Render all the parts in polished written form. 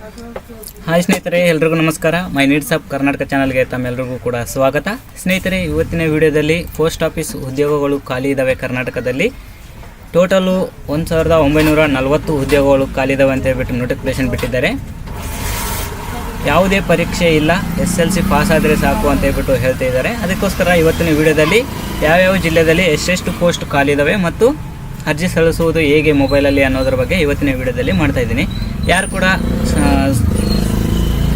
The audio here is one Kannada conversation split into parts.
ಹಾಯ್ ಸ್ನೇಹಿತರೆ, ಎಲ್ರಿಗೂ ನಮಸ್ಕಾರ. ಮೈ ನೀಡ್ಸ್ ಆಫ್ ಕರ್ನಾಟಕ ಚಾನಲ್ಗೆ ತಮ್ಮೆಲ್ಲರಿಗೂ ಕೂಡ ಸ್ವಾಗತ. ಸ್ನೇಹಿತರೆ, ಇವತ್ತಿನ ವಿಡಿಯೋದಲ್ಲಿ ಪೋಸ್ಟ್ ಆಫೀಸ್ ಉದ್ಯೋಗಗಳು ಖಾಲಿ ಇದ್ದಾವೆ. ಕರ್ನಾಟಕದಲ್ಲಿ ಟೋಟಲು 1940 ಉದ್ಯೋಗಗಳು ಖಾಲಿ ಇದ್ದಾವೆ ಅಂತ ಹೇಳ್ಬಿಟ್ಟು ನೋಟಿಫಿಕೇಶನ್ ಬಿಟ್ಟಿದ್ದಾರೆ. ಯಾವುದೇ ಪರೀಕ್ಷೆ ಇಲ್ಲ, SLC ಪಾಸ್ ಆದರೆ ಸಾಕು ಅಂತ ಹೇಳ್ಬಿಟ್ಟು ಹೇಳ್ತಾ ಇದ್ದಾರೆ. ಅದಕ್ಕೋಸ್ಕರ ಇವತ್ತಿನ ವಿಡಿಯೋದಲ್ಲಿ ಯಾವ್ಯಾವ ಜಿಲ್ಲೆಯಲ್ಲಿ ಎಷ್ಟೆಷ್ಟು ಪೋಸ್ಟ್ ಖಾಲಿ ಇದ್ದಾವೆ ಮತ್ತು ಅರ್ಜಿ ಸಲ್ಲಿಸುವುದು ಹೇಗೆ ಮೊಬೈಲಲ್ಲಿ ಅನ್ನೋದ್ರ ಬಗ್ಗೆ ಇವತ್ತಿನ ವಿಡಿಯೋದಲ್ಲಿ ಮಾಡ್ತಾ ಇದ್ದೀನಿ. ಯಾರು ಕೂಡ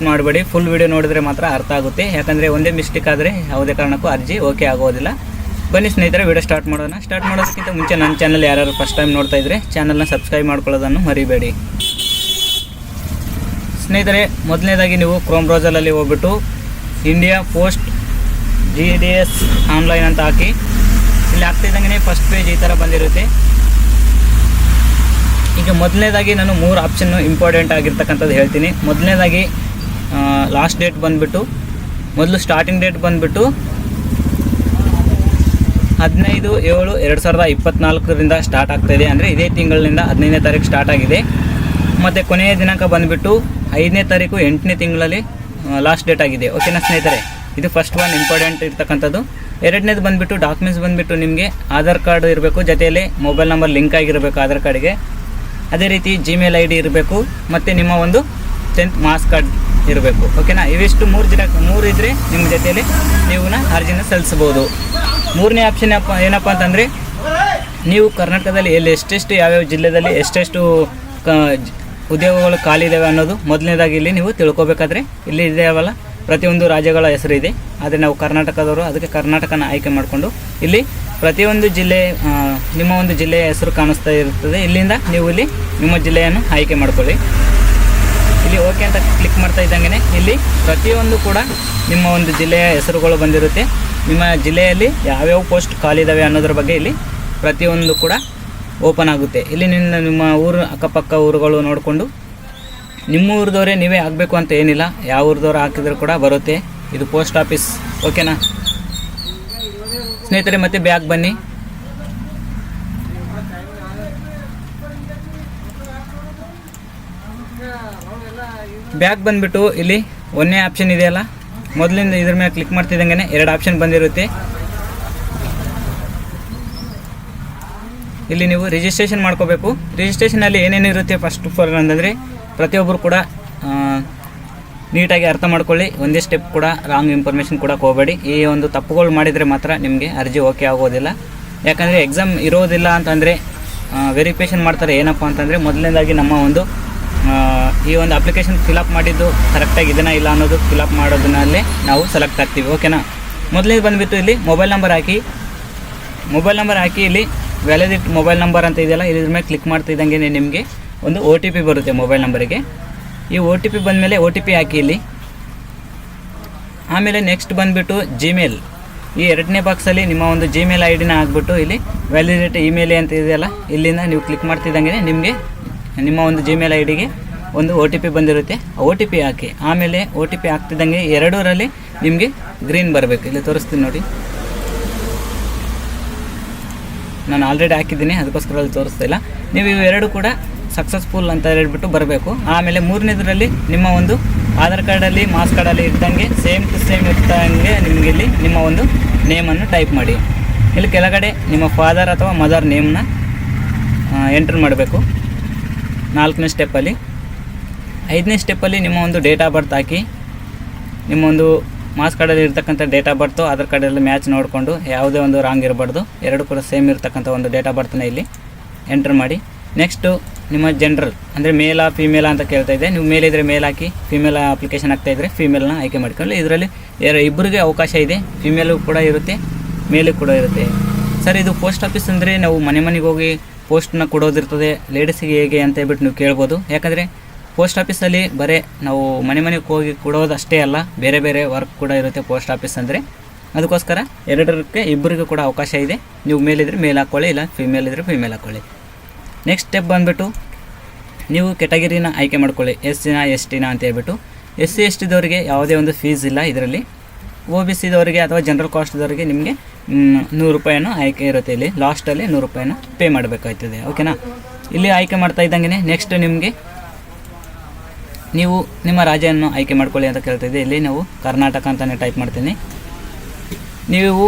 ಮಾಡಬೇಡಿ, ಫುಲ್ ವಿಡಿಯೋ ನೋಡಿದ್ರೆ ಮಾತ್ರ ಅರ್ಥ ಆಗುತ್ತೆ. ಯಾಕಂದರೆ ಒಂದೇ ಮಿಸ್ಟೇಕ್ ಆದರೆ ಯಾವುದೇ ಕಾರಣಕ್ಕೂ ಅರ್ಜಿ ಓಕೆ ಆಗೋದಿಲ್ಲ. ಬನ್ನಿ ಸ್ನೇಹಿತರೆ, ವಿಡಿಯೋ ಸ್ಟಾರ್ಟ್ ಮಾಡೋದಕ್ಕಿಂತ ಮುಂಚೆ ನನ್ನ ಚಾನಲ್ ಯಾರು ಫಸ್ಟ್ ಟೈಮ್ ನೋಡ್ತಾ ಇದ್ದರೆ ಚಾನಲ್ನ ಸಬ್ಸ್ಕ್ರೈಬ್ ಮಾಡ್ಕೊಳ್ಳೋದನ್ನು ಮರಿಬೇಡಿ. ಸ್ನೇಹಿತರೆ, ಮೊದಲನೇದಾಗಿ ನೀವು ಕ್ರೋಮ್ ಬ್ರೌಸರಲ್ಲಿ ಹೋಗ್ಬಿಟ್ಟು ಇಂಡಿಯಾ ಪೋಸ್ಟ್ GDS ಆನ್ಲೈನ್ ಅಂತ ಹಾಕಿ ಇಲ್ಲಿ ಆಗ್ತಿದ್ದಂಗೆ ಫಸ್ಟ್ ಪೇಜ್ ಈ ಥರ ಬಂದಿರುತ್ತೆ. ಈಗ ಮೊದಲನೇದಾಗಿ ನಾನು 3 ಆಪ್ಷನ್ನು ಇಂಪಾರ್ಟೆಂಟ್ ಆಗಿರ್ತಕ್ಕಂಥದ್ದು ಹೇಳ್ತೀನಿ. ಮೊದಲನೇದಾಗಿ ಲಾಸ್ಟ್ ಡೇಟ್ ಬಂದುಬಿಟ್ಟು, ಮೊದಲು ಸ್ಟಾರ್ಟಿಂಗ್ ಡೇಟ್ ಬಂದುಬಿಟ್ಟು 15/7/2024 ಸ್ಟಾರ್ಟ್ ಆಗ್ತಾಯಿದೆ. ಅಂದರೆ ಇದೇ ತಿಂಗಳಿನಿಂದ 15ನೇ ತಾರೀಕು ಸ್ಟಾರ್ಟ್ ಆಗಿದೆ. ಮತ್ತು ಕೊನೆಯ ದಿನಾಂಕ ಬಂದುಬಿಟ್ಟು 5ನೇ ತಾರೀಕು 8ನೇ ತಿಂಗಳಲ್ಲಿ ಲಾಸ್ಟ್ ಡೇಟ್ ಆಗಿದೆ. ಓಕೆನಾ ಸ್ನೇಹಿತರೆ, ಇದು ಫಸ್ಟ್ ಒನ್ ಇಂಪಾರ್ಟೆಂಟ್ ಇರ್ತಕ್ಕಂಥದ್ದು. ಎರಡನೇದು ಬಂದುಬಿಟ್ಟು ಡಾಕ್ಯುಮೆಂಟ್ಸ್ ಬಂದುಬಿಟ್ಟು ನಿಮಗೆ ಆಧಾರ್ ಕಾರ್ಡ್ ಇರಬೇಕು, ಜೊತೆಯಲ್ಲಿ ಮೊಬೈಲ್ ನಂಬರ್ ಲಿಂಕ್ ಆಗಿರಬೇಕು ಆಧಾರ್ ಕಾರ್ಡ್ಗೆ. ಅದೇ ರೀತಿ Gmail ID ಇರಬೇಕು ಮತ್ತು ನಿಮ್ಮ ಒಂದು 10th ಮಾರ್ಕ್ಸ್ ಕಾರ್ಡ್ ಇರಬೇಕು. ಓಕೆನಾ, ಇವಿಷ್ಟು 3 ಇದ್ದರೆ ನಿಮ್ಮ ಜೊತೆಯಲ್ಲಿ ನೀವು ಅರ್ಜಿನ ಸಲ್ಲಿಸ್ಬೋದು. ಮೂರನೇ ಆಪ್ಷನ್ ಏನಪ್ಪ ಅಂತಂದರೆ, ನೀವು ಕರ್ನಾಟಕದಲ್ಲಿ ಎಲ್ಲಿ ಎಷ್ಟೆಷ್ಟು ಯಾವ್ಯಾವ ಜಿಲ್ಲೆಯಲ್ಲಿ ಎಷ್ಟೆಷ್ಟು ಉದ್ಯೋಗಗಳು ಖಾಲಿ ಇದ್ದಾವೆ ಅನ್ನೋದು ಮೊದಲನೇದಾಗಿ ಇಲ್ಲಿ ನೀವು ತಿಳ್ಕೊಬೇಕಾದ್ರೆ ಇಲ್ಲಿ ಇದೆಯವಲ್ಲ, ಪ್ರತಿಯೊಂದು ರಾಜ್ಯಗಳ ಹೆಸರು ಇದೆ. ಆದರೆ ನಾವು ಕರ್ನಾಟಕದವರು, ಅದಕ್ಕೆ ಕರ್ನಾಟಕನ ಆಯ್ಕೆ ಮಾಡಿಕೊಂಡು ಇಲ್ಲಿ ಪ್ರತಿಯೊಂದು ಜಿಲ್ಲೆ ನಿಮ್ಮ ಒಂದು ಜಿಲ್ಲೆಯ ಹೆಸರು ಕಾಣಿಸ್ತಾ ಇರ್ತದೆ. ಇಲ್ಲಿಂದ ನೀವು ಇಲ್ಲಿ ನಿಮ್ಮ ಜಿಲ್ಲೆಯನ್ನು ಆಯ್ಕೆ ಮಾಡ್ಕೊಳ್ಳಿ. ಇಲ್ಲಿ ಓಕೆ ಅಂತ ಕ್ಲಿಕ್ ಮಾಡ್ತಾ ಇದ್ದಂಗೆ ಇಲ್ಲಿ ಪ್ರತಿಯೊಂದು ಕೂಡ ನಿಮ್ಮ ಒಂದು ಜಿಲ್ಲೆಯ ಹೆಸರುಗಳು ಬಂದಿರುತ್ತೆ. ನಿಮ್ಮ ಜಿಲ್ಲೆಯಲ್ಲಿ ಯಾವ್ಯಾವ ಪೋಸ್ಟ್ ಖಾಲಿ ಇದ್ದಾವೆ ಅನ್ನೋದ್ರ ಬಗ್ಗೆ ಇಲ್ಲಿ ಪ್ರತಿಯೊಂದು ಕೂಡ ಓಪನ್ ಆಗುತ್ತೆ. ಇಲ್ಲಿ ನಿಮ್ಮ ಊರು ಅಕ್ಕಪಕ್ಕ ಊರುಗಳು ನೋಡಿಕೊಂಡು ನಿಮ್ಮ ಊರದವರೇ ನೀವೇ ಆಗಬೇಕು ಅಂತ ಏನಿಲ್ಲ, ಯಾವ ಊರದವ್ರು ಹಾಕಿದ್ರು ಕೂಡ ಬರುತ್ತೆ. ಇದು ಪೋಸ್ಟ್ ಆಫೀಸ್. ಓಕೆನಾ ಸ್ನೇಹಿತರೆ, ಮತ್ತೆ ಬ್ಯಾಗ್ ಬನ್ನಿ. ಬ್ಯಾಗ್ ಬಂದುಬಿಟ್ಟು ಇಲ್ಲಿ ಒಂದನೇ ಆಪ್ಷನ್ ಇದೆಯಲ್ಲ, ಮೊದಲಿಂದ ಇದ್ರ ಮೇಲೆ ಕ್ಲಿಕ್ ಮಾಡ್ತಿದ್ದಂಗೆ 2 ಆಪ್ಷನ್ ಬಂದಿರುತ್ತೆ. ಇಲ್ಲಿ ನೀವು ರಿಜಿಸ್ಟ್ರೇಷನ್ ಮಾಡ್ಕೋಬೇಕು. ರಿಜಿಸ್ಟ್ರೇಷನಲ್ಲಿ ಏನೇನಿರುತ್ತೆ ಫಸ್ಟ್ ಆಫ್ ಆಲ್ ಅಂತಂದರೆ, ಪ್ರತಿಯೊಬ್ಬರು ಕೂಡ ನೀಟಾಗಿ ಅರ್ಥ ಮಾಡ್ಕೊಳ್ಳಿ. ಒಂದೇ ಸ್ಟೆಪ್ ಕೂಡ ರಾಂಗ್ ಇನ್ಫಾರ್ಮೇಷನ್ ಕೊಡೋಕೆ ಹೋಗಬೇಡಿ. ಈ ಒಂದು ತಪ್ಪುಗಳು ಮಾಡಿದರೆ ಮಾತ್ರ ನಿಮಗೆ ಅರ್ಜಿ ಓಕೆ ಆಗೋದಿಲ್ಲ. ಯಾಕಂದರೆ ಎಕ್ಸಾಮ್ ಇರೋದಿಲ್ಲ ಅಂತಂದರೆ ವೆರಿಫಿಕೇಷನ್ ಮಾಡ್ತಾರೆ. ಏನಪ್ಪ ಅಂತಂದರೆ, ಮೊದಲನೇದಾಗಿ ನಮ್ಮ ಒಂದು ಈ ಒಂದು ಅಪ್ಲಿಕೇಶನ್ ಫಿಲಪ್ ಮಾಡಿದ್ದು ಕರೆಕ್ಟಾಗಿ ಇದನ್ನ ಇಲ್ಲ ಅನ್ನೋದು ಫಿಲಪ್ ಮಾಡೋದನ್ನಲ್ಲೇ ನಾವು ಸೆಲೆಕ್ಟ್ ಆಗ್ತೀವಿ. ಓಕೆನಾ, ಮೊದಲನೇದು ಬಂದುಬಿಟ್ಟು ಇಲ್ಲಿ ಮೊಬೈಲ್ ನಂಬರ್ ಹಾಕಿ ಇಲ್ಲಿ ವ್ಯಾಲಿಡಿಟಿ ಮೊಬೈಲ್ ನಂಬರ್ ಅಂತ ಇದೆಯಲ್ಲ, ಇದ್ರ ಮೇಲೆ ಕ್ಲಿಕ್ ಮಾಡ್ತಿದ್ದಂಗೆ ನಿಮಗೆ ಒಂದು OTP ಬರುತ್ತೆ ಮೊಬೈಲ್ ನಂಬರಿಗೆ. ಈ OTP ಬಂದಮೇಲೆ OTP ಹಾಕಿ ಇಲ್ಲಿ. ಆಮೇಲೆ ನೆಕ್ಸ್ಟ್ ಬಂದುಬಿಟ್ಟು Gmail, ಈ 2ನೇ ಬಾಕ್ಸಲ್ಲಿ ನಿಮ್ಮ ಒಂದು Gmail ID ಹಾಕ್ಬಿಟ್ಟು ಇಲ್ಲಿ ವ್ಯಾಲಿಡಿಟಿ ಇಮೇಲ್ ಅಂತ ಇದೆಯಲ್ಲ, ಇಲ್ಲಿಂದ ನೀವು ಕ್ಲಿಕ್ ಮಾಡ್ತಿದ್ದಂಗೆ ನಿಮಗೆ ನಿಮ್ಮ ಒಂದು Gmail IDಗೆ ಒಂದು OTP ಬಂದಿರುತ್ತೆ. OTP ಹಾಕಿ. ಆಮೇಲೆ OTP ಹಾಕ್ತಿದ್ದಂಗೆ 2ರಲ್ಲಿ ನಿಮಗೆ ಗ್ರೀನ್ ಬರಬೇಕು. ಇಲ್ಲಿ ತೋರಿಸ್ತೀನಿ ನೋಡಿ, ನಾನು ಆಲ್ರೆಡಿ ಹಾಕಿದ್ದೀನಿ, ಅದಕ್ಕೋಸ್ಕರ ಅಲ್ಲಿ ತೋರಿಸ್ತಾ ಇಲ್ಲ. ನೀವು ಇವೆರಡು ಕೂಡ ಸಕ್ಸಸ್ಫುಲ್ ಅಂತ ಹೇಳ್ಬಿಟ್ಟು ಬರಬೇಕು. ಆಮೇಲೆ 3ನೇದರಲ್ಲಿ ನಿಮ್ಮ ಒಂದು ಆಧಾರ್ ಕಾರ್ಡಲ್ಲಿ ಮಾರ್ಕ್ಸ್ ಕಾರ್ಡಲ್ಲಿ ಇದ್ದಂಗೆ ಸೇಮ್ ಟು ಸೇಮ್ ಇರ್ತಂಗೆ ನಿಮಗೆ ಇಲ್ಲಿ ನಿಮ್ಮ ಒಂದು ನೇಮನ್ನು ಟೈಪ್ ಮಾಡಿ. ಇಲ್ಲಿ ಕೆಳಗಡೆ ನಿಮ್ಮ ಫಾದರ್ ಅಥವಾ ಮದರ್ ನೇಮ್ನ ಎಂಟ್ರ್ ಮಾಡಬೇಕು 4ನೇ ಸ್ಟೆಪ್ಪಲ್ಲಿ. 5ನೇ ಸ್ಟೆಪ್ಪಲ್ಲಿ ನಿಮ್ಮ ಒಂದು ಡೇಟ್ ಆಫ್ ಬರ್ತ್ ಹಾಕಿ, ನಿಮ್ಮ ಒಂದು ಮಾರ್ಕ್ಸ್ ಕಾರ್ಡಲ್ಲಿ ಇರ್ತಕ್ಕಂಥ ಡೇಟ್ ಆಫ್ ಬರ್ತು ಆಧಾರ್ ಕಾರ್ಡಲ್ಲಿ ಮ್ಯಾಚ್ ನೋಡಿಕೊಂಡು ಯಾವುದೇ ಒಂದು ರಾಂಗ್ ಇರಬಾರ್ದು, 2 ಕೂಡ ಸೇಮ್ ಇರ್ತಕ್ಕಂಥ ಒಂದು ಡೇಟ್ ಆಫ್ ಬರ್ತನ್ನ ಇಲ್ಲಿ ಎಂಟ್ರ್ ಮಾಡಿ. ನೆಕ್ಸ್ಟು ನಿಮ್ಮ ಜೆಂಡ್ರಲ್ ಅಂದರೆ ಮೇಲಾ ಫೀಮೇಲಾ ಅಂತ ಕೇಳ್ತಾ ಇದೆ. ನೀವು ಮೇಲ್ ಇದ್ದರೆ ಮೇಲ್ ಹಾಕಿ, ಫೀಮೇಲ್ ಅಪ್ಲಿಕೇಶನ್ ಆಗ್ತಾಯಿದ್ರೆ ಫೀಮೇಲ್ನ ಆಯ್ಕೆ ಮಾಡ್ಕೊಳ್ಳಿ. ಇದರಲ್ಲಿ ಇಬ್ಬರಿಗೆ ಅವಕಾಶ ಇದೆ, ಫೀಮೇಲು ಕೂಡ ಇರುತ್ತೆ, ಮೇಲು ಕೂಡ ಇರುತ್ತೆ. ಸರ್, ಇದು ಪೋಸ್ಟ್ ಆಫೀಸ್ ಅಂದರೆ ನಾವು ಮನೆಗೆ ಹೋಗಿ ಪೋಸ್ಟ್ನ ಕೊಡೋದಿರ್ತದೆ, ಲೇಡೀಸಿಗೆ ಹೇಗೆ ಅಂತ ಹೇಳ್ಬಿಟ್ಟು ನೀವು ಕೇಳ್ಬೋದು. ಯಾಕಂದರೆ ಪೋಸ್ಟ್ ಆಫೀಸಲ್ಲಿ ಬರೀ ನಾವು ಮನೆಗೆ ಹೋಗಿ ಕೊಡೋದು ಅಷ್ಟೇ ಅಲ್ಲ, ಬೇರೆ ಬೇರೆ ವರ್ಕ್ ಕೂಡ ಇರುತ್ತೆ ಪೋಸ್ಟ್ ಆಫೀಸ್ ಅಂದರೆ. ಅದಕ್ಕೋಸ್ಕರ ಇಬ್ಬರಿಗೂ ಕೂಡ ಅವಕಾಶ ಇದೆ. ನೀವು ಮೇಲಿದ್ರೆ ಮೇಲ್ ಹಾಕ್ಕೊಳ್ಳಿ, ಇಲ್ಲ ಫೀಮೇಲ್ ಇದ್ದರೆ ಫೀಮೇಲ್ ಹಾಕ್ಕೊಳ್ಳಿ. ನೆಕ್ಸ್ಟ್ ಸ್ಟೆಪ್ ಬಂದುಬಿಟ್ಟು ನೀವು ಕೆಟಗರಿನ ಆಯ್ಕೆ ಮಾಡ್ಕೊಳ್ಳಿ, SC ST ಅಂತ ಹೇಳ್ಬಿಟ್ಟು. SC ST ಯಾವುದೇ ಒಂದು ಫೀಸ್ ಇಲ್ಲ ಇದರಲ್ಲಿ. OBC ಅಥವಾ ಜನರಲ್ ಕಾಸ್ಟ್ದವರಿಗೆ ನಿಮಗೆ 100 ರೂಪಾಯಿನೂ ಆಯ್ಕೆ ಇರುತ್ತೆ. ಇಲ್ಲಿ ಲಾಸ್ಟಲ್ಲಿ 100 ರೂಪಾಯಿನ ಪೇ ಮಾಡಬೇಕಾಗ್ತದೆ. ಓಕೆನಾ, ಇಲ್ಲಿ ಆಯ್ಕೆ ಮಾಡ್ತಾ ಇದ್ದಂಗೆ ನೆಕ್ಸ್ಟ್ ನಿಮಗೆ ನೀವು ನಿಮ್ಮ ರಾಜ್ಯವನ್ನು ಆಯ್ಕೆ ಮಾಡ್ಕೊಳ್ಳಿ ಅಂತ ಕೇಳ್ತಿದ್ದೆ. ಇಲ್ಲಿ ನಾವು ಕರ್ನಾಟಕ ಅಂತಲೇ ಟೈಪ್ ಮಾಡ್ತೀನಿ. ನೀವು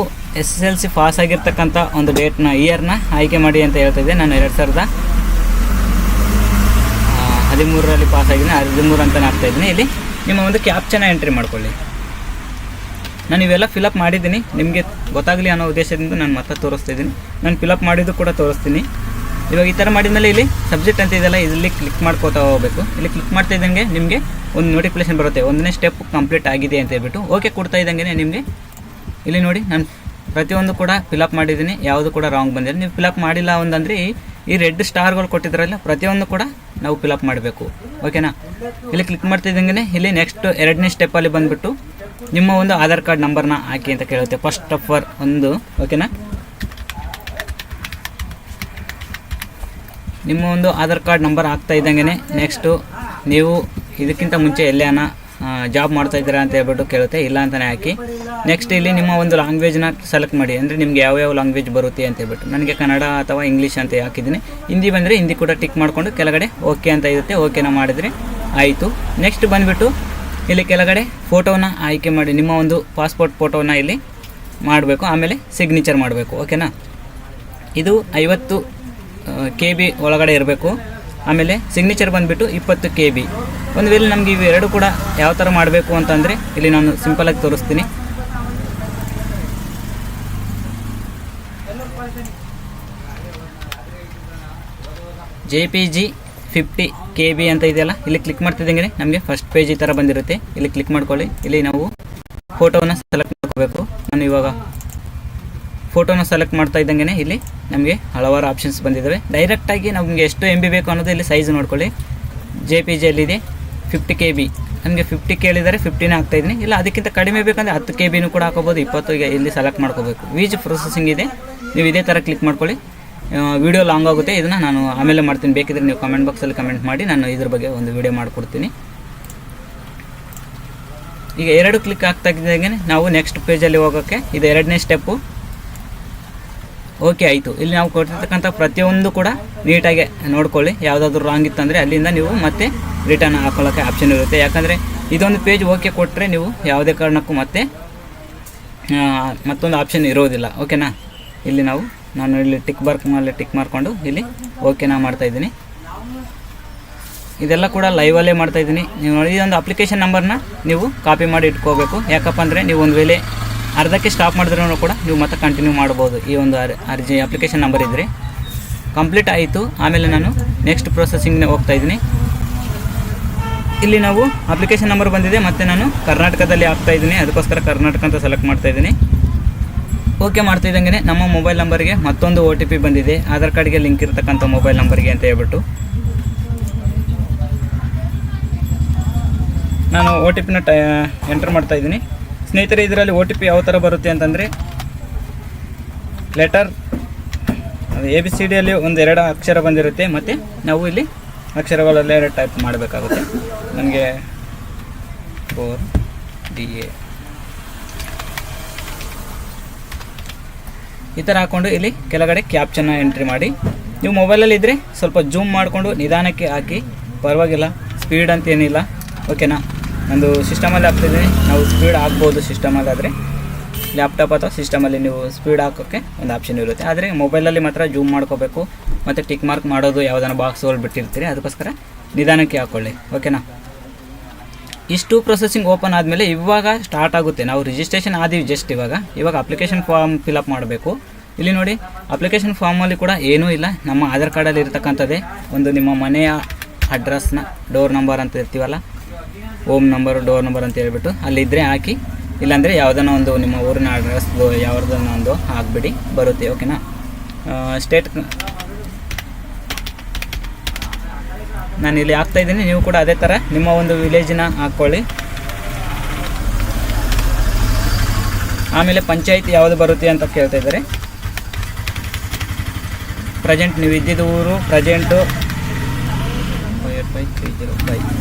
SSLC ಪಾಸ್ ಆಗಿರ್ತಕ್ಕಂಥ ಒಂದು ಡೇಟ್ನ ಇಯರ್ನ ಆಯ್ಕೆ ಮಾಡಿ ಅಂತ ಹೇಳ್ತಿದ್ದೆ. ನಾನು 2013ರಲ್ಲಿ ಪಾಸ್ ಆಗಿದ್ದೀನಿ, 13 ಅಂತಲೇ ಆಗ್ತಾಯಿದ್ದೀನಿ. ಇಲ್ಲಿ ನಿಮ್ಮ ಒಂದು ಕ್ಯಾಪ್ಚನ ಎಂಟ್ರಿ ಮಾಡ್ಕೊಳ್ಳಿ. ನಾನು ಇವೆಲ್ಲ ಫಿಲಪ್ ಮಾಡಿದ್ದೀನಿ, ನಿಮಗೆ ಗೊತ್ತಾಗಲಿ ಅನ್ನೋ ಉದ್ದೇಶದಿಂದ ನಾನು ಮತ್ತೆ ತೋರಿಸ್ತಿದ್ದೀನಿ. ನಾನು ಫಿಲಪ್ ಮಾಡಿದ್ದು ಕೂಡ ತೋರಿಸ್ತೀನಿ. ಇವಾಗ ಈ ಥರ ಮಾಡಿದ್ಮೇಲೆ ಇಲ್ಲಿ ಸಬ್ಜೆಕ್ಟ್ ಅಂತ ಇದೆಯಲ್ಲ, ಇಲ್ಲಿ ಕ್ಲಿಕ್ ಮಾಡ್ಕೋತಾ ಹೋಗಬೇಕು. ಇಲ್ಲಿ ಕ್ಲಿಕ್ ಮಾಡ್ತಾ ಇದ್ದಂಗೆ ನಿಮಗೆ ಒಂದು ನೋಟಿಫಿಕೇಶನ್ ಬರುತ್ತೆ, 1ನೇ ಸ್ಟೆಪ್ ಕಂಪ್ಲೀಟ್ ಆಗಿದೆ ಅಂತ ಹೇಳ್ಬಿಟ್ಟು. ಓಕೆ ಕೊಡ್ತಾ ಇದ್ದಂಗೆ ನಿಮಗೆ ಇಲ್ಲಿ ನೋಡಿ ನಾನು ಪ್ರತಿಯೊಂದು ಕೂಡ ಫಿಲಪ್ ಮಾಡಿದ್ದೀನಿ, ಯಾವುದು ಕೂಡ ರಾಂಗ್ ಬಂದಿದೆ. ನೀವು ಫಿಲಪ್ ಮಾಡಿಲ್ಲ ಒಂದಂದರೆ ಈ ರೆಡ್ ಸ್ಟಾರ್ಗಳು ಕೊಟ್ಟಿದ್ರಲ್ಲ ಪ್ರತಿಯೊಂದು ಕೂಡ ನಾವು ಫಿಲಪ್ ಮಾಡಬೇಕು. ಓಕೆನಾ? ಇಲ್ಲಿ ಕ್ಲಿಕ್ ಮಾಡ್ತಿದ್ದಂಗೆ ಇಲ್ಲಿ ನೆಕ್ಸ್ಟ್ 2ನೇ ಸ್ಟೆಪ್ಪಲ್ಲಿ ಬಂದುಬಿಟ್ಟು ನಿಮ್ಮ ಒಂದು ಆಧಾರ್ ಕಾರ್ಡ್ ನಂಬರ್ನ ಹಾಕಿ ಅಂತ ಕೇಳುತ್ತೆ. ಫಸ್ಟ್ ಆಫ್ ಆಲ್ ಒಂದು ಓಕೆನಾ, ನಿಮ್ಮ ಒಂದು ಆಧಾರ್ ಕಾರ್ಡ್ ನಂಬರ್ ಹಾಕ್ತಾ ಇದ್ದಂಗೆ ನೆಕ್ಸ್ಟು ನೀವು ಇದಕ್ಕಿಂತ ಮುಂಚೆ ಎಲ್ಲಾನ ಜಾಬ್ ಮಾಡ್ತಾ ಇದ್ದೀರಾ ಅಂತ ಹೇಳ್ಬಿಟ್ಟು ಕೇಳುತ್ತೆ, ಇಲ್ಲ ಅಂತಲೇ ಹಾಕಿ. ನೆಕ್ಸ್ಟ್ ಇಲ್ಲಿ ನಿಮ್ಮ ಒಂದು ಲ್ಯಾಂಗ್ವೇಜ್ನ ಸೆಲೆಕ್ಟ್ ಮಾಡಿ, ಅಂದರೆ ನಿಮಗೆ ಯಾವ್ಯಾವ ಲ್ಯಾಂಗ್ವೇಜ್ ಬರುತ್ತೆ ಅಂತ ಹೇಳ್ಬಿಟ್ಟು. ನನಗೆ ಕನ್ನಡ ಅಥವಾ ಇಂಗ್ಲೀಷ್ ಅಂತ ಹಾಕಿದ್ದೀನಿ. ಹಿಂದಿ ಬಂದರೆ ಹಿಂದಿ ಕೂಡ ಟಿಕ್ ಮಾಡಿಕೊಂಡು ಕೆಳಗಡೆ ಓಕೆ ಅಂತ ಇರುತ್ತೆ, ಓಕೆನ ಮಾಡಿದರೆ ಆಯಿತು. ನೆಕ್ಸ್ಟ್ ಬಂದುಬಿಟ್ಟು ಇಲ್ಲಿ ಕೆಳಗಡೆ ಫೋಟೋನ ಆಯ್ಕೆ ಮಾಡಿ, ನಿಮ್ಮ ಒಂದು ಪಾಸ್ಪೋರ್ಟ್ ಫೋಟೋನ ಇಲ್ಲಿ ಮಾಡಬೇಕು, ಆಮೇಲೆ ಸಿಗ್ನೇಚರ್ ಮಾಡಬೇಕು. ಓಕೆನಾ? ಇದು 50 KB ಒಳಗಡೆ ಇರಬೇಕು. ಆಮೇಲೆ ಸಿಗ್ನೇಚರ್ ಬಂದುಬಿಟ್ಟು 20 KB. ಒಂದು ವೇಳೆ ನಮಗೆ ಇವೆರಡು ಕೂಡ ಯಾವ ಥರ ಮಾಡಬೇಕು ಅಂತಂದರೆ ಇಲ್ಲಿ ನಾನು ಸಿಂಪಲಾಗಿ ತೋರಿಸ್ತೀನಿ. JPG 50 KB ಅಂತ ಇದೆಯಲ್ಲ, ಇಲ್ಲಿ ಕ್ಲಿಕ್ ಮಾಡ್ತಿದ್ದಂಗೆ ನಮಗೆ ಫಸ್ಟ್ ಪೇಜ್ ಈ ಥರ ಬಂದಿರುತ್ತೆ. ಇಲ್ಲಿ ಕ್ಲಿಕ್ ಮಾಡ್ಕೊಳ್ಳಿ. ಇಲ್ಲಿ ನಾವು ಫೋಟೋನ ಸೆಲೆಕ್ಟ್ ಮಾಡ್ಕೋಬೇಕು. ನಾನು ಇವಾಗ ಫೋಟೋನ ಸೆಲೆಕ್ಟ್ ಮಾಡ್ತಾ ಇದ್ದಂಗೆ ಇಲ್ಲಿ ನಮಗೆ ಹಲವಾರು ಆಪ್ಷನ್ಸ್ ಬಂದಿದ್ದಾವೆ. ಡೈರೆಕ್ಟಾಗಿ ನಮಗೆ ಎಷ್ಟು MB ಬೇಕು ಅನ್ನೋದು ಇಲ್ಲಿ ಸೈಜ್ ನೋಡ್ಕೊಳ್ಳಿ. JPGಯಲ್ಲಿದೆ 50 KB, ನಮಗೆ 50 ಕೇಳಿದರೆ 15 ಹಾಕ್ತಾಯಿದ್ದೀನಿ. ಇಲ್ಲ ಅದಕ್ಕಿಂತ ಕಡಿಮೆ ಬೇಕಂದರೆ 10 KBನೂ ಕೂಡ ಹಾಕೋಬೋದು, 20 ಇಲ್ಲಿ ಸೆಲೆಕ್ಟ್ ಮಾಡ್ಕೋಬೇಕು. ವೀಜ್ ಪ್ರೊಸೆಸಿಂಗ್ ಇದೆ, ನೀವು ಇದೇ ಥರ ಕ್ಲಿಕ್ ಮಾಡ್ಕೊಳ್ಳಿ. ವಿಡಿಯೋ ಲಾಂಗ್ ಆಗುತ್ತೆ, ಇದನ್ನು ನಾನು ಆಮೇಲೆ ಮಾಡ್ತೀನಿ. ಬೇಕಿದ್ರೆ ನೀವು ಕಮೆಂಟ್ ಬಾಕ್ಸಲ್ಲಿ ಕಮೆಂಟ್ ಮಾಡಿ, ನಾನು ಇದ್ರ ಬಗ್ಗೆ ಒಂದು ವಿಡಿಯೋ ಮಾಡಿಕೊಡ್ತೀನಿ. ಈಗ 2 ಕ್ಲಿಕ್ ಆಗ್ತಾ ಇದ್ದಂಗೆ ನಾವು ನೆಕ್ಸ್ಟ್ ಪೇಜಲ್ಲಿ ಹೋಗೋಕ್ಕೆ ಇದು 2ನೇ ಸ್ಟೆಪ್ಪು. ಓಕೆ ಆಯಿತು. ಇಲ್ಲಿ ನಾವು ಕೊಟ್ಟಿರ್ತಕ್ಕಂಥ ಪ್ರತಿಯೊಂದು ಕೂಡ ನೀಟಾಗಿ ನೋಡ್ಕೊಳ್ಳಿ. ಯಾವುದಾದ್ರೂ ರಾಂಗ್ ಇತ್ತಂದರೆ ಅಲ್ಲಿಂದ ನೀವು ಮತ್ತೆ ರಿಟರ್ನ್ ಹಾಕೊಳ್ಳೋಕ್ಕೆ ಆಪ್ಷನ್ ಇರುತ್ತೆ. ಯಾಕಂದರೆ ಇದೊಂದು ಪೇಜ್ ಓಕೆ ಕೊಟ್ಟರೆ ನೀವು ಯಾವುದೇ ಕಾರಣಕ್ಕೂ ಮತ್ತೊಂದು ಆಪ್ಷನ್ ಇರೋದಿಲ್ಲ. ಓಕೆನಾ? ಇಲ್ಲಿ ನಾನು ಇಲ್ಲಿ ಟಿಕ್ ಮಾಡಿಕೊಂಡು ಇಲ್ಲಿ ಓಕೆನಾ ಮಾಡ್ತಾಯಿದ್ದೀನಿ. ಇದೆಲ್ಲ ಕೂಡ ಲೈವಲ್ಲೇ ಮಾಡ್ತಾಯಿದ್ದೀನಿ. ನೀವು ನೋಡಿ, ಇದೊಂದು ಅಪ್ಲಿಕೇಶನ್ ನಂಬರ್ನ ನೀವು ಕಾಪಿ ಮಾಡಿ ಇಟ್ಕೋಬೇಕು. ಯಾಕಪ್ಪ ಅಂದರೆ ನೀವು ಒಂದು ವೇಳೆ ಅರ್ಧಕ್ಕೆ ಸ್ಟಾಪ್ ಮಾಡಿದ್ರೂ ಕೂಡ ನೀವು ಮತ್ತೆ ಕಂಟಿನ್ಯೂ ಮಾಡ್ಬೋದು. ಈ ಒಂದು ಅರ್ಜಿ ಅಪ್ಲಿಕೇಶನ್ ನಂಬರ್ ಇದ್ದರೆ ಕಂಪ್ಲೀಟ್ ಆಯಿತು. ಆಮೇಲೆ ನಾನು ನೆಕ್ಸ್ಟ್ ಪ್ರೊಸೆಸಿಂಗ್ನೇ ಹೋಗ್ತಾಯಿದ್ದೀನಿ. ಇಲ್ಲಿ ನಾವು ಅಪ್ಲಿಕೇಶನ್ ನಂಬರ್ ಬಂದಿದೆ, ಮತ್ತು ನಾನು ಕರ್ನಾಟಕದಲ್ಲಿ ಹಾಕ್ತಾಯಿದ್ದೀನಿ, ಅದಕ್ಕೋಸ್ಕರ ಕರ್ನಾಟಕ ಅಂತ ಸೆಲೆಕ್ಟ್ ಮಾಡ್ತಾಯಿದ್ದೀನಿ. ಓಕೆ ಮಾಡ್ತಾಯಿದ್ದಂಗೆ ನಮ್ಮ ಮೊಬೈಲ್ ನಂಬರ್ಗೆ ಮತ್ತೊಂದು OTP ಬಂದಿದೆ, ಆಧಾರ್ ಕಾರ್ಡ್ಗೆ ಲಿಂಕ್ ಇರತಕ್ಕಂಥ ಮೊಬೈಲ್ ನಂಬರ್ಗೆ ಅಂತ ಹೇಳ್ಬಿಟ್ಟು ನಾನು OTPನ ಎಂಟರ್ ಮಾಡ್ತಾಯಿದ್ದೀನಿ. ಸ್ನೇಹಿತರೆ, ಇದರಲ್ಲಿ OTP ಯಾವ ಥರ ಬರುತ್ತೆ ಅಂತಂದರೆ ಲೆಟರ್ ABCDಯಲ್ಲಿ ಒಂದು 2 ಅಕ್ಷರ ಬಂದಿರುತ್ತೆ, ಮತ್ತು ನಾವು ಇಲ್ಲಿ ಅಕ್ಷರಗಳಲ್ಲೇ ಟೈಪ್ ಮಾಡಬೇಕಾಗುತ್ತೆ. ನನಗೆ 4DA ಈ ಥರ ಹಾಕ್ಕೊಂಡು ಇಲ್ಲಿ ಕೆಳಗಡೆ ಕ್ಯಾಪ್ಚನ್ನ ಎಂಟ್ರಿ ಮಾಡಿ. ನೀವು ಮೊಬೈಲಲ್ಲಿ ಇದ್ದರೆ ಸ್ವಲ್ಪ ಜೂಮ್ ಮಾಡಿಕೊಂಡು ನಿಧಾನಕ್ಕೆ ಹಾಕಿ, ಪರವಾಗಿಲ್ಲ, ಸ್ಪೀಡ್ ಅಂತ ಏನಿಲ್ಲ. ಓಕೆನಾ? ಒಂದು ಸಿಸ್ಟಮಲ್ಲಿ ಹಾಕ್ತಿದ್ದೀನಿ, ನಾವು ಸ್ಪೀಡ್ ಹಾಕ್ಬೋದು ಸಿಸ್ಟಮಲ್ಲಾದರೆ. ಲ್ಯಾಪ್ಟಾಪ್ ಅಥವಾ ಸಿಸ್ಟಮಲ್ಲಿ ನೀವು ಸ್ಪೀಡ್ ಹಾಕೋಕ್ಕೆ ಒಂದು ಆಪ್ಷನ್ ಇರುತ್ತೆ. ಆದರೆ ಮೊಬೈಲಲ್ಲಿ ಮಾತ್ರ ಜೂಮ್ ಮಾಡ್ಕೋಬೇಕು, ಮತ್ತು ಟಿಕ್ ಮಾರ್ಕ್ ಮಾಡೋದು ಯಾವುದಾನ ಬಾಕ್ಸ್ಗಳು ಬಿಟ್ಟಿರ್ತೀರಿ, ಅದಕ್ಕೋಸ್ಕರ ನಿಧಾನಕ್ಕೆ ಹಾಕ್ಕೊಳ್ಳಿ. ಓಕೆನಾ? ಇಷ್ಟು ಪ್ರೊಸೆಸಿಂಗ್ ಓಪನ್ ಆದಮೇಲೆ ಇವಾಗ ಸ್ಟಾರ್ಟ್ ಆಗುತ್ತೆ. ನಾವು ರಿಜಿಸ್ಟ್ರೇಷನ್ ಆದೀವಿ ಜಸ್ಟ್ ಇವಾಗ ಅಪ್ಲಿಕೇಶನ್ ಫಾರ್ಮ್ ಫಿಲಪ್ ಮಾಡಬೇಕು. ಇಲ್ಲಿ ನೋಡಿ, ಅಪ್ಲಿಕೇಶನ್ ಫಾರ್ಮಲ್ಲಿ ಕೂಡ ಏನೂ ಇಲ್ಲ, ನಮ್ಮ ಆಧಾರ್ ಕಾರ್ಡಲ್ಲಿ ಇರ್ತಕ್ಕಂಥದ್ದೇ ಒಂದು ನಿಮ್ಮ ಮನೆಯ ಅಡ್ರೆಸ್ನ ಡೋರ್ ನಂಬರ್ ಅಂತ ಇರ್ತೀವಲ್ಲ, ಹೋಮ್ ನಂಬರು ಡೋರ್ ನಂಬರ್ ಅಂತ ಹೇಳ್ಬಿಟ್ಟು ಅಲ್ಲಿದ್ದರೆ ಹಾಕಿ, ಇಲ್ಲಾಂದರೆ ಯಾವುದನ್ನ ಒಂದು ನಿಮ್ಮ ಊರಿನ ಅಡ್ರೆಸ್ದು ಯಾವುದನ್ನ ಒಂದು ಹಾಕ್ಬಿಡಿ, ಬರುತ್ತೆ. ಓಕೆನಾ? ಸ್ಟೇಟ್ ನಾನು ಇಲ್ಲಿ ಹಾಕ್ತಾಯಿದ್ದೀನಿ, ನೀವು ಕೂಡ ಅದೇ ಥರ ನಿಮ್ಮ ಒಂದು ವಿಲೇಜಿನ ಹಾಕ್ಕೊಳ್ಳಿ. ಆಮೇಲೆ ಪಂಚಾಯತ್ ಯಾವುದು ಬರುತ್ತೆ ಅಂತ ಕೇಳ್ತಾ ಇದ್ದಾರೆ. ಪ್ರೆಸೆಂಟ್ ನೀವು ಇದ್ದಿದ್ದು ಊರು, ಪ್ರೆಸೆಂಟು 58305.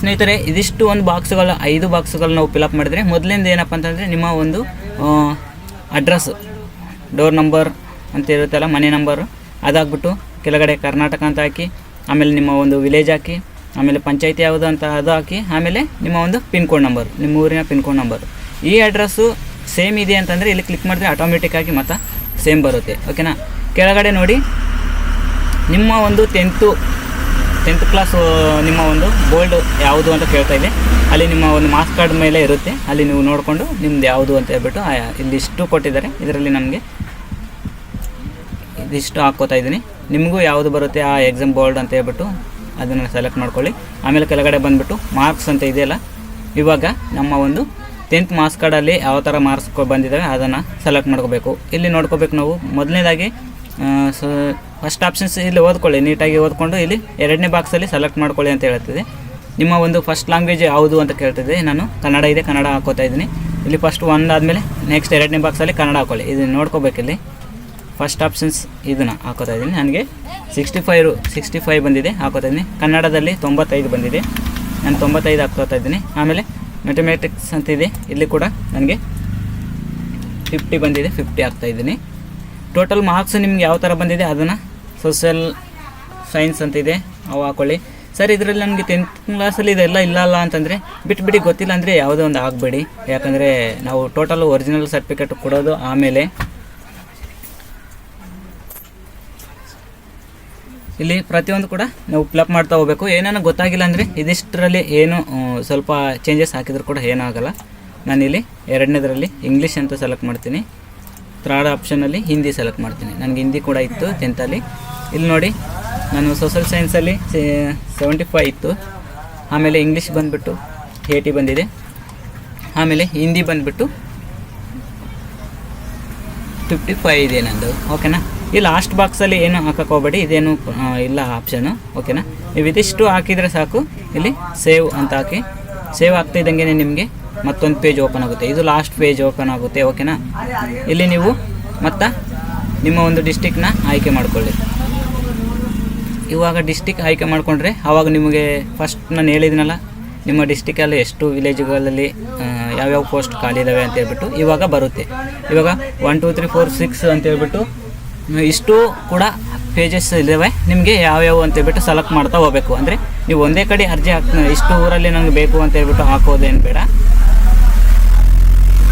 ಸ್ನೇಹಿತರೆ, ಇದಿಷ್ಟು ಒಂದು ಬಾಕ್ಸ್ಗಳು 5 ಬಾಕ್ಸ್ಗಳು ನಾವು ಫಿಲಪ್ ಮಾಡಿದರೆ, ಮೊದಲಿಂದ ಏನಪ್ಪ ಅಂತಂದರೆ ನಿಮ್ಮ ಒಂದು ಅಡ್ರೆಸ್, ಡೋರ್ ನಂಬರ್ ಅಂತ ಇರುತ್ತಲ್ಲ, ಮನೆ ನಂಬರು, ಅದಾಗ್ಬಿಟ್ಟು ಕೆಳಗಡೆ ಕರ್ನಾಟಕ ಅಂತ ಹಾಕಿ, ಆಮೇಲೆ ನಿಮ್ಮ ಒಂದು ವಿಲೇಜ್ ಹಾಕಿ, ಆಮೇಲೆ ಪಂಚಾಯತಿ ಯಾವುದು ಅಂತ ಅದು ಹಾಕಿ, ಆಮೇಲೆ ನಿಮ್ಮ ಒಂದು ಪಿನ್ ಕೋಡ್ ನಂಬರ್, ನಿಮ್ಮ ಊರಿನ ಪಿನ್ ಕೋಡ್ ನಂಬರು. ಈ ಅಡ್ರೆಸ್ಸು ಸೇಮ್ ಇದೆ ಅಂತಂದರೆ ಇಲ್ಲಿ ಕ್ಲಿಕ್ ಮಾಡಿದ್ರೆ ಆಟೋಮೆಟಿಕ್ಕಾಗಿ ಮತ್ತು ಸೇಮ್ ಬರುತ್ತೆ. ಓಕೆನಾ. ಕೆಳಗಡೆ ನೋಡಿ ನಿಮ್ಮ ಒಂದು ಟೆಂತ್ ಕ್ಲಾಸ್ ನಿಮ್ಮ ಒಂದು ಬೋರ್ಡ್ ಯಾವುದು ಅಂತ ಕೇಳ್ತಾ ಇದೆ. ಅಲ್ಲಿ ನಿಮ್ಮ ಒಂದು ಮಾರ್ಕ್ಸ್ ಕಾರ್ಡ್ ಮೇಲೆ ಇರುತ್ತೆ, ಅಲ್ಲಿ ನೀವು ನೋಡಿಕೊಂಡು ನಿಮ್ದು ಯಾವುದು ಅಂತ ಹೇಳ್ಬಿಟ್ಟು ಇಲ್ಲಿ ಇಷ್ಟು ಕೊಟ್ಟಿದ್ದಾರೆ. ಇದರಲ್ಲಿ ನಮಗೆ ಇದಿಷ್ಟು ಹಾಕ್ಕೋತಾ ಇದ್ದೀನಿ. ನಿಮಗೂ ಯಾವುದು ಬರುತ್ತೆ ಆ ಎಕ್ಸಾಮ್ ಬೋರ್ಡ್ ಅಂತ ಹೇಳ್ಬಿಟ್ಟು ಅದನ್ನು ಸೆಲೆಕ್ಟ್ ಮಾಡ್ಕೊಳ್ಳಿ. ಆಮೇಲೆ ಕೆಳಗಡೆ ಬಂದುಬಿಟ್ಟು ಮಾರ್ಕ್ಸ್ ಅಂತ ಇದೆಯಲ್ಲ, ಇವಾಗ ನಮ್ಮ ಒಂದು 10th ಮಾರ್ಕ್ಸ್ ಕಾರ್ಡಲ್ಲಿ ಯಾವ ಥರ ಮಾರ್ಕ್ಸ್ ಬಂದಿದ್ದಾವೆ ಅದನ್ನು ಸೆಲೆಕ್ಟ್ ಮಾಡ್ಕೋಬೇಕು. ಇಲ್ಲಿ ನೋಡ್ಕೋಬೇಕು ನಾವು. ಮೊದಲನೇದಾಗಿ ಫಸ್ಟ್ ಆಪ್ಷನ್ಸ್ ಇಲ್ಲಿ ಓದ್ಕೊಳ್ಳಿ, ನೀಟಾಗಿ ಓದ್ಕೊಂಡು ಇಲ್ಲಿ 2ನೇ ಬಾಕ್ಸಲ್ಲಿ ಸೆಲೆಕ್ಟ್ ಮಾಡ್ಕೊಳ್ಳಿ ಅಂತ ಹೇಳ್ತಿದೆ. ನಿಮ್ಮ ಒಂದು ಫಸ್ಟ್ ಲ್ಯಾಂಗ್ವೇಜ್ ಯಾವುದು ಅಂತ ಕೇಳ್ತಿದ್ದೆ. ನಾನು ಕನ್ನಡ ಇದೆ, ಕನ್ನಡ ಹಾಕೋತಾ ಇದ್ದೀನಿ. ಇಲ್ಲಿ ಫಸ್ಟ್ ಒಂದಾದಮೇಲೆ ನೆಕ್ಸ್ಟ್ 2ನೇ ಬಾಕ್ಸಲ್ಲಿ ಕನ್ನಡ ಹಾಕೊಳ್ಳಿ. ಇದನ್ನು ನೋಡ್ಕೋಬೇಕಿಲ್ಲಿ ಫಸ್ಟ್ ಆಪ್ಷನ್ಸ್ ಇದನ್ನು ಹಾಕೋತಾ ಇದ್ದೀನಿ. ನನಗೆ 65 ಬಂದಿದೆ, ಹಾಕೋತಾ ಇದ್ದೀನಿ. ಕನ್ನಡದಲ್ಲಿ 95 ಬಂದಿದೆ, ನಾನು 95 ಹಾಕೋತಾ ಇದ್ದೀನಿ. ಆಮೇಲೆ ಮ್ಯಾಥಮೆಟಿಕ್ಸ್ ಅಂತ ಇದೆ, ಇಲ್ಲಿ ಕೂಡ ನನಗೆ 50 ಬಂದಿದೆ, 50 ಹಾಕ್ತಾಯಿದ್ದೀನಿ. ಟೋಟಲ್ ಮಾರ್ಕ್ಸ್ ನಿಮ್ಗೆ ಯಾವ ಥರ ಬಂದಿದೆ ಅದನ್ನು ಸೋಷಿಯಲ್ ಸೈನ್ಸ್ ಅಂತ ಇದೆ, ಅವು ಹಾಕ್ಕೊಳ್ಳಿ. ಸರ್ ಇದರಲ್ಲಿ ನನಗೆ 10th ಕ್ಲಾಸಲ್ಲಿ ಇದೆಲ್ಲ ಇಲ್ಲ ಅಂತಂದರೆ ಬಿಟ್ಬಿಟ್ಟು ಗೊತ್ತಿಲ್ಲ ಅಂದರೆ ಯಾವುದೋ ಒಂದು ಆಗಬೇಡಿ. ಯಾಕಂದರೆ ನಾವು ಟೋಟಲ್ ಒರಿಜಿನಲ್ ಸರ್ಟಿಫಿಕೇಟ್ ಕೊಡೋದು. ಆಮೇಲೆ ಇಲ್ಲಿ ಪ್ರತಿಯೊಂದು ಕೂಡ ನಾವು ಫಿಲಪ್ ಮಾಡ್ತಾ ಹೋಗಬೇಕು. ಏನೇನೋ ಗೊತ್ತಾಗಿಲ್ಲ ಅಂದರೆ ಇದಿಷ್ಟರಲ್ಲಿ ಏನು ಸ್ವಲ್ಪ ಚೇಂಜಸ್ ಹಾಕಿದ್ರು ಕೂಡ ಏನಾಗಲ್ಲ. ನಾನಿಲ್ಲಿ 2ನೇದರಲ್ಲಿ ಇಂಗ್ಲೀಷ್ ಅಂತ ಸೆಲೆಕ್ಟ್ ಮಾಡ್ತೀನಿ. 3rd ಆಪ್ಷನಲ್ಲಿ ಹಿಂದಿ ಸೆಲೆಕ್ಟ್ ಮಾಡ್ತೀನಿ. ನನಗೆ ಹಿಂದಿ ಕೂಡ ಇತ್ತು 10th. ಇಲ್ಲಿ ನೋಡಿ ನಾನು ಸೋಷಲ್ ಸೈನ್ಸಲ್ಲಿ 75 ಇತ್ತು. ಆಮೇಲೆ ಇಂಗ್ಲೀಷ್ ಬಂದುಬಿಟ್ಟು 80 ಬಂದಿದೆ. ಆಮೇಲೆ ಹಿಂದಿ ಬಂದುಬಿಟ್ಟು 55 ಇದೆ ನಂದು. ಓಕೆನಾ. ಈ ಲಾಸ್ಟ್ ಬಾಕ್ಸಲ್ಲಿ ಏನು ಹಾಕಕ್ಕೆ ಹೋಗಬೇಡಿ, ಇದೇನು ಇಲ್ಲ ಆಪ್ಷನು. ಓಕೆನಾ. ನೀವು ಇದಿಷ್ಟು ಹಾಕಿದರೆ ಸಾಕು. ಇಲ್ಲಿ ಸೇವ್ ಅಂತ ಹಾಕಿ, ಸೇವ್ ಆಗ್ತಿದ್ದಂಗೆ ನಿಮಗೆ ಮತ್ತೊಂದು ಪೇಜ್ ಓಪನ್ ಆಗುತ್ತೆ. ಇದು ಲಾಸ್ಟ್ ಪೇಜ್ ಓಪನ್ ಆಗುತ್ತೆ. ಓಕೆನಾ. ಇಲ್ಲಿ ನೀವು ಮತ್ತು ನಿಮ್ಮ ಒಂದು ಡಿಸ್ಟಿಕ್ನ ಆಯ್ಕೆ ಮಾಡಿಕೊಳ್ಳಿ. ಇವಾಗ ಡಿಸ್ಟಿಕ್ ಆಯ್ಕೆ ಮಾಡಿಕೊಂಡ್ರೆ ಆವಾಗ ನಿಮಗೆ ಫಸ್ಟ್ ನಾನು ಹೇಳಿದ್ದೀನಲ್ಲ ನಿಮ್ಮ ಡಿಸ್ಟಿಕಲ್ಲಿ ಎಷ್ಟು ವಿಲೇಜ್ಗಳಲ್ಲಿ ಯಾವ್ಯಾವ ಪೋಸ್ಟ್ ಖಾಲಿ ಇದ್ದಾವೆ ಅಂತ ಹೇಳ್ಬಿಟ್ಟು ಇವಾಗ ಬರುತ್ತೆ. ಇವಾಗ 1 2 3 4 6 ಅಂತ ಹೇಳ್ಬಿಟ್ಟು ಇಷ್ಟು ಕೂಡ ಪೇಜಸ್ ಇದ್ದಾವೆ. ನಿಮಗೆ ಯಾವ್ಯಾವ ಅಂತ ಹೇಳ್ಬಿಟ್ಟು ಸೆಲೆಕ್ಟ್ ಮಾಡ್ತಾ ಹೋಗಬೇಕು. ಅಂದರೆ ನೀವು ಒಂದೇ ಕಡೆ ಅರ್ಜಿ ಇಷ್ಟು ಊರಲ್ಲಿ ನನಗೆ ಬೇಕು ಅಂತ ಹೇಳ್ಬಿಟ್ಟು ಹಾಕೋದೇನು ಬೇಡ.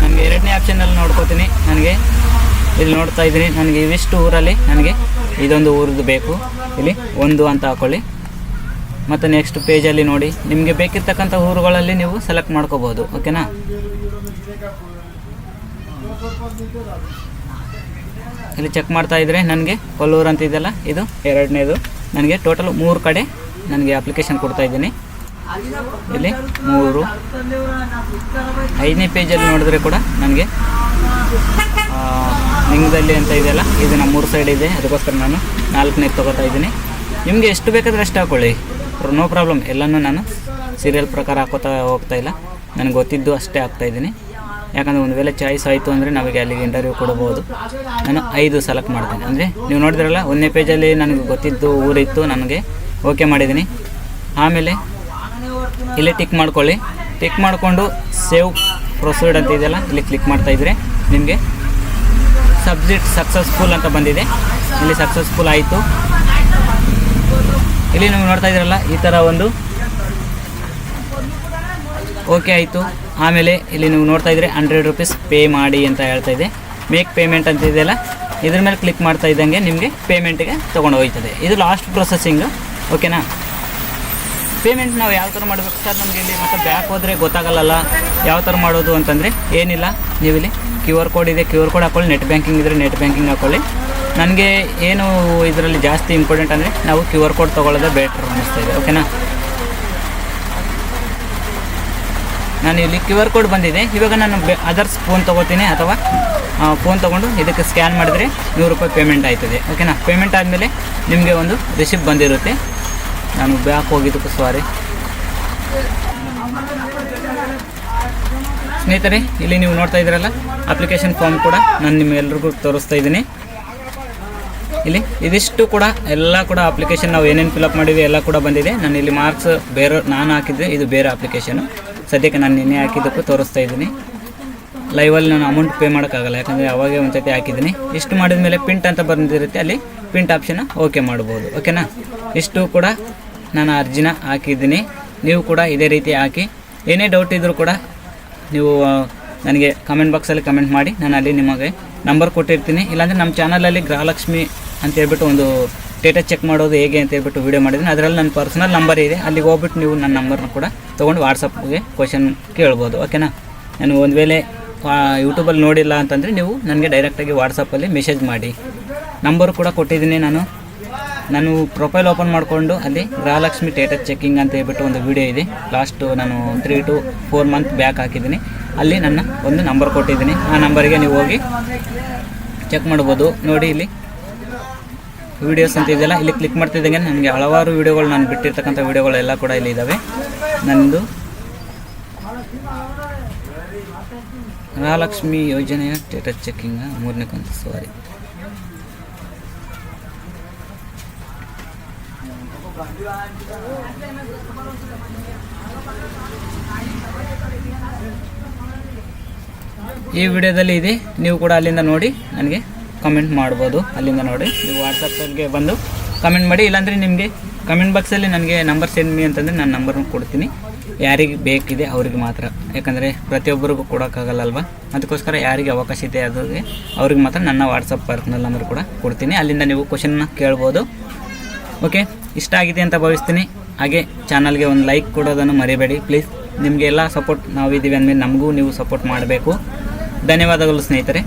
ನನಗೆ 2ನೇ ಆಪ್ಷನಲ್ಲಿ ನೋಡ್ಕೋತೀನಿ. ನನಗೆ ಇಲ್ಲಿ ನೋಡ್ತಾ ಇದ್ದೀನಿ, ನನಗೆ ಇವಿಷ್ಟು ಊರಲ್ಲಿ ನನಗೆ ಇದೊಂದು ಊರದ್ದು ಬೇಕು. ಇಲ್ಲಿ 1 ಅಂತ ಹಾಕ್ಕೊಳ್ಳಿ. ಮತ್ತು ನೆಕ್ಸ್ಟ್ ಪೇಜಲ್ಲಿ ನೋಡಿ ನಿಮಗೆ ಬೇಕಿರ್ತಕ್ಕಂಥ ಊರುಗಳಲ್ಲಿ ನೀವು ಸೆಲೆಕ್ಟ್ ಮಾಡ್ಕೋಬೋದು. ಓಕೆನಾ. ಇಲ್ಲಿ ಚೆಕ್ ಮಾಡ್ತಾ ಇದ್ದರೆ ನನಗೆ ಕೊಲ್ಲೂರು ಅಂತ ಇದೆಯಲ್ಲ, ಇದು 2ನೇದು. ನನಗೆ ಟೋಟಲ್ 3 ಕಡೆ ನನಗೆ ಅಪ್ಲಿಕೇಶನ್ ಕೊಡ್ತಾ ಇದ್ದೀನಿ. ಇಲ್ಲಿ 3 5ನೇ ಪೇಜಲ್ಲಿ ನೋಡಿದ್ರೆ ಕೂಡ ನನಗೆ ಲಿಂಗದಲ್ಲಿ ಅಂತ ಇದೆಯಲ್ಲ, ಇದು ನಮ್ಮ 3 ಸೈಡ್ ಇದೆ. ಅದಕ್ಕೋಸ್ಕರ ನಾನು 4ನೇದು ತೊಗೋತಾ ಇದ್ದೀನಿ. ನಿಮಗೆ ಎಷ್ಟು ಬೇಕಾದರೆ ಅಷ್ಟು ಹಾಕ್ಕೊಳ್ಳಿ, ನೋ ಪ್ರಾಬ್ಲಮ್. ಎಲ್ಲನೂ ನಾನು ಸೀರಿಯಲ್ ಪ್ರಕಾರ ಹಾಕೋತಾ ಹೋಗ್ತಾ ಇಲ್ಲ, ನನಗೆ ಗೊತ್ತಿದ್ದು ಅಷ್ಟೇ ಹಾಕ್ತಾಯಿದ್ದೀನಿ. ಯಾಕಂದರೆ ಒಂದು ವೇಳೆ ಚಾಯ್ಸ್ ಆಯಿತು ಅಂದರೆ ನಮಗೆ ಅಲ್ಲಿಗೆ ಇಂಟರ್ವ್ಯೂ ಕೊಡ್ಬೋದು. ನಾನು 5 ಸೆಲೆಕ್ಟ್ ಮಾಡ್ತೀನಿ. ಅಂದರೆ ನೀವು ನೋಡಿದ್ರಲ್ಲ 1ನೇ ಪೇಜಲ್ಲಿ ನನಗೆ ಗೊತ್ತಿದ್ದು ಊರಿತ್ತು, ನನಗೆ ಓಕೆ ಮಾಡಿದ್ದೀನಿ. ಆಮೇಲೆ ಇಲ್ಲಿ ಟಿಕ್ ಮಾಡ್ಕೊಳ್ಳಿ. ಟಿಕ್ ಮಾಡಿಕೊಂಡು ಸೇವ್ ಪ್ರೊಸೀಡ್ ಅಂತ ಇದೆಯಲ್ಲ, ಇಲ್ಲಿ ಕ್ಲಿಕ್ ಮಾಡ್ತಾಯಿದ್ರೆ ನಿಮಗೆ ಸಬ್ಜೆಕ್ಟ್ ಸಕ್ಸಸ್ಫುಲ್ ಅಂತ ಬಂದಿದೆ. ಇಲ್ಲಿ ಸಕ್ಸಸ್ಫುಲ್ ಆಯಿತು. ಇಲ್ಲಿ ನೀವು ನೋಡ್ತಾ ಇದ್ದೀರಲ್ಲ ಈ ಥರ ಒಂದು ಓಕೆ ಆಯಿತು. ಆಮೇಲೆ ಇಲ್ಲಿ ನೀವು ನೋಡ್ತಾ ಇದ್ದರೆ 100 ರೂಪೀಸ್ ಪೇ ಮಾಡಿ ಅಂತ ಹೇಳ್ತಾ ಇದೆ. ಮೇಕ್ ಪೇಮೆಂಟ್ ಅಂತ ಇದೆಯಲ್ಲ, ಇದ್ರ ಮೇಲೆ ಕ್ಲಿಕ್ ಮಾಡ್ತಾ ಇದ್ದಂಗೆ ನಿಮಗೆ ಪೇಮೆಂಟಿಗೆ ತೊಗೊಂಡು ಹೋಗ್ತದೆ. ಇದು ಲಾಸ್ಟ್ ಪ್ರೊಸೆಸಿಂಗು. ಓಕೆನಾ. ಪೇಮೆಂಟ್ ನಾವು ಯಾವ ಥರ ಮಾಡಬೇಕು ಸರ್, ನಮಗೆ ಇಲ್ಲಿ ಮತ್ತು ಬ್ಯಾಕ್ ಹೋದರೆ ಗೊತ್ತಾಗಲ್ಲ ಯಾವ ಥರ ಮಾಡೋದು ಅಂತಂದರೆ ಏನಿಲ್ಲ. ನೀವು ಇಲ್ಲಿ QR ಕೋಡ್ ಇದೆ, QR ಕೋಡ್ ಹಾಕ್ಕೊಳ್ಳಿ. ನೆಟ್ ಬ್ಯಾಂಕಿಂಗ್ ಇದ್ದರೆ ನೆಟ್ ಬ್ಯಾಂಕಿಂಗ್ ಹಾಕ್ಕೊಳ್ಳಿ. ನನಗೆ ಏನು ಇದರಲ್ಲಿ ಜಾಸ್ತಿ ಇಂಪಾರ್ಟೆಂಟ್ ಅಂದರೆ ನಾವು QR ಕೋಡ್ ತೊಗೊಳ್ಳೋದೇ ಬೆಟ್ರ್ ಅನ್ನಿಸ್ತಾ ಇದೆ. ಓಕೆನಾ. ನಾನು ಇಲ್ಲಿ QR ಕೋಡ್ ಬಂದಿದೆ. ಇವಾಗ ನಾನು ಅದರ್ಸ್ ಫೋನ್ ತೊಗೋತೀನಿ, ಅಥವಾ ಫೋನ್ ತೊಗೊಂಡು ಇದಕ್ಕೆ ಸ್ಕ್ಯಾನ್ ಮಾಡಿದ್ರೆ 100 ರೂಪಾಯಿ ಪೇಮೆಂಟ್ ಆಯ್ತದೆ. ಓಕೆನಾ. ಪೇಮೆಂಟ್ ಆದಮೇಲೆ ನಿಮಗೆ ಒಂದು ರಿಸಿಪ್ಟ್ ಬಂದಿರುತ್ತೆ. ನಾನು ಬ್ಯಾಕ್ ಹೋಗಿದ್ದಕ್ಕೂ ಸಾರಿ. ಸ್ನೇಹಿತರೆ, ಇಲ್ಲಿ ನೀವು ನೋಡ್ತಾ ಇದ್ದೀರಲ್ಲ ಅಪ್ಲಿಕೇಶನ್ ಫಾರ್ಮ್ ಕೂಡ ನಾನು ನಿಮ್ಮೆಲ್ರಿಗೂ ತೋರಿಸ್ತಾ ಇದ್ದೀನಿ. ಇಲ್ಲಿ ಇದಿಷ್ಟು ಕೂಡ ಎಲ್ಲ ಕೂಡ ಅಪ್ಲಿಕೇಶನ್ ನಾವು ಏನೇನು ಫಿಲಪ್ ಮಾಡಿದ್ವಿ ಎಲ್ಲ ಕೂಡ ಬಂದಿದೆ. ನಾನು ಇಲ್ಲಿ ಮಾರ್ಕ್ಸ್ ಬೇರೆ ನಾನು ಹಾಕಿದ್ದೆ, ಇದು ಬೇರೆ ಅಪ್ಲಿಕೇಶನು. ಸದ್ಯಕ್ಕೆ ನಾನು ನಿನ್ನೆ ಹಾಕಿದ್ದಕ್ಕೂ ತೋರಿಸ್ತಾ ಇದ್ದೀನಿ. ಲೈವಲ್ಲಿ ನಾನು ಅಮೌಂಟ್ ಪೇ ಮಾಡೋಕ್ಕಾಗಲ್ಲ, ಯಾಕಂದರೆ ಅವಾಗೇ ಒಂದು ಸತಿ ಹಾಕಿದ್ದೀನಿ. ಇಷ್ಟು ಮಾಡಿದ ಮೇಲೆ ಪಿಂಟ್ ಅಂತ ಬಂದಿರುತ್ತೆ, ಅಲ್ಲಿ ಪಿಂಟ್ ಆಪ್ಷನ್ ಓಕೆ ಮಾಡ್ಬೋದು. ಓಕೆನಾ, ಇಷ್ಟು ಕೂಡ ನಾನು ಅರ್ಜಿನ ಹಾಕಿದ್ದೀನಿ. ನೀವು ಕೂಡ ಇದೇ ರೀತಿ ಹಾಕಿ. ಏನೇ ಡೌಟ್ ಇದ್ದರೂ ಕೂಡ ನೀವು ನನಗೆ ಕಮೆಂಟ್ ಬಾಕ್ಸಲ್ಲಿ ಕಮೆಂಟ್ ಮಾಡಿ, ನಾನು ಅಲ್ಲಿ ನಿಮಗೆ ನಂಬರ್ ಕೊಟ್ಟಿರ್ತೀನಿ. ಇಲ್ಲಾಂದರೆ ನಮ್ಮ ಚಾನಲಲ್ಲಿ ಗೃಹಲಕ್ಷ್ಮಿ ಅಂತ ಹೇಳ್ಬಿಟ್ಟು ಒಂದು ಸ್ಟೇಟಸ್ ಚೆಕ್ ಮಾಡೋದು ಹೇಗೆ ಅಂತ ಹೇಳ್ಬಿಟ್ಟು ವೀಡಿಯೋ ಮಾಡಿದ್ದೀನಿ. ಅದರಲ್ಲಿ ನನ್ನ ಪರ್ಸನಲ್ ನಂಬರ್ ಇದೆ, ಅಲ್ಲಿಗೆ ಹೋಗ್ಬಿಟ್ಟು ನೀವು ನನ್ನ ನಂಬರ್ನ ಕೂಡ ತೊಗೊಂಡು ವಾಟ್ಸಪ್ಗೆ ಕ್ವಶನ್ ಕೇಳ್ಬೋದು. ಓಕೆನಾ, ನಾನು ಒಂದು ವೇಳೆ ಯೂಟ್ಯೂಬಲ್ಲಿ ನೋಡಿಲ್ಲ ಅಂತಂದರೆ ನೀವು ನನಗೆ ಡೈರೆಕ್ಟಾಗಿ ವಾಟ್ಸಪ್ಪಲ್ಲಿ ಮೆಸೇಜ್ ಮಾಡಿ. ನಂಬರ್ ಕೂಡ ಕೊಟ್ಟಿದ್ದೀನಿ. ನಾನು ಪ್ರೊಫೈಲ್ ಓಪನ್ ಮಾಡಿಕೊಂಡು ಅಲ್ಲಿ ಗೃಹಲಕ್ಷ್ಮಿ ಸ್ಟೇಟಸ್ ಚೆಕಿಂಗ್ ಅಂತ ಹೇಳ್ಬಿಟ್ಟು ಒಂದು ವೀಡಿಯೋ ಇದೆ, ಲಾಸ್ಟು ನಾನು 3 to 4 ಮಂತ್ ಬ್ಯಾಕ್ ಹಾಕಿದ್ದೀನಿ. ಅಲ್ಲಿ ನನ್ನ ಒಂದು ನಂಬರ್ ಕೊಟ್ಟಿದ್ದೀನಿ, ಆ ನಂಬರಿಗೆ ನೀವು ಹೋಗಿ ಚೆಕ್ ಮಾಡ್ಬೋದು. ನೋಡಿ, ಇಲ್ಲಿ ವೀಡಿಯೋಸ್ ಅಂತ ಇದೆಯಲ್ಲ, ಇಲ್ಲಿ ಕ್ಲಿಕ್ ಮಾಡ್ತಿದ್ದಂಗೆ ನನಗೆ ಹಲವಾರು ವೀಡಿಯೋಗಳು ನಾನು ಬಿಟ್ಟಿರ್ತಕ್ಕಂಥ ವೀಡಿಯೋಗಳೆಲ್ಲ ಕೂಡ ಇಲ್ಲಿ ಇದ್ದಾವೆ. ನನ್ನದು ಗೃಹಲಕ್ಷ್ಮಿ ಯೋಜನೆಯ ಸ್ಟೇಟಸ್ ಚೆಕಿಂಗ್ 3ನೇ ಕಂತು, ಸಾರಿ. ಈ ವಿಡಿಯೋದಲ್ಲಿ ಇದೆ, ನೀವು ಕೂಡ ಅಲ್ಲಿಂದ ನೋಡಿ ನನಗೆ ಕಮೆಂಟ್ ಮಾಡ್ಬೋದು. ಅಲ್ಲಿಂದ ನೋಡಿ ನೀವು ವಾಟ್ಸಪ್ಪಲ್ಲಿ ಬಂದು ಕಮೆಂಟ್ ಮಾಡಿ. ಇಲ್ಲಾಂದರೆ ನಿಮಗೆ ಕಮೆಂಟ್ ಬಾಕ್ಸಲ್ಲಿ ನನಗೆ ನಂಬರ್ ಸೆಂಡ್ ಮಿ ಅಂತಂದರೆ ನಾನು ನಂಬರ್ನ ಕೊಡ್ತೀನಿ. ಯಾರಿಗೆ ಬೇಕಿದೆ ಅವ್ರಿಗೆ ಮಾತ್ರ, ಯಾಕಂದರೆ ಪ್ರತಿಯೊಬ್ಬರಿಗೂ ಕೊಡೋಕ್ಕಾಗಲ್ಲಲ್ವ. ಅದಕ್ಕೋಸ್ಕರ ಯಾರಿಗೆ ಅವಕಾಶ ಇದೆ ಅವ್ರಿಗೆ ಮಾತ್ರ ನನ್ನ ವಾಟ್ಸಪ್ ಪರ್ಸನಲ್ ನಂಬರ್ ಕೂಡ ಕೊಡ್ತೀನಿ. ಅಲ್ಲಿಂದ ನೀವು ಕ್ವಶನ್ನ ಕೇಳ್ಬೋದು. ಓಕೆ, ಇಷ್ಟ ಆಗಿದೆ ಅಂತ ಭಾವಿಸ್ತೀನಿ. ಹಾಗೆ ಚಾನಲ್ಗೆ ಒಂದು ಲೈಕ್ ಕೊಡೋದನ್ನು ಮರಿಬೇಡಿ ಪ್ಲೀಸ್. ನಿಮಗೆ ಎಲ್ಲ ಸಪೋರ್ಟ್ ನಾವಿದ್ದೀವಿ ಅಂದಮೇಲೆ ನಮಗೂ ನೀವು ಸಪೋರ್ಟ್ ಮಾಡಬೇಕು. ಧನ್ಯವಾದಗಳು ಸ್ನೇಹಿತರೆ.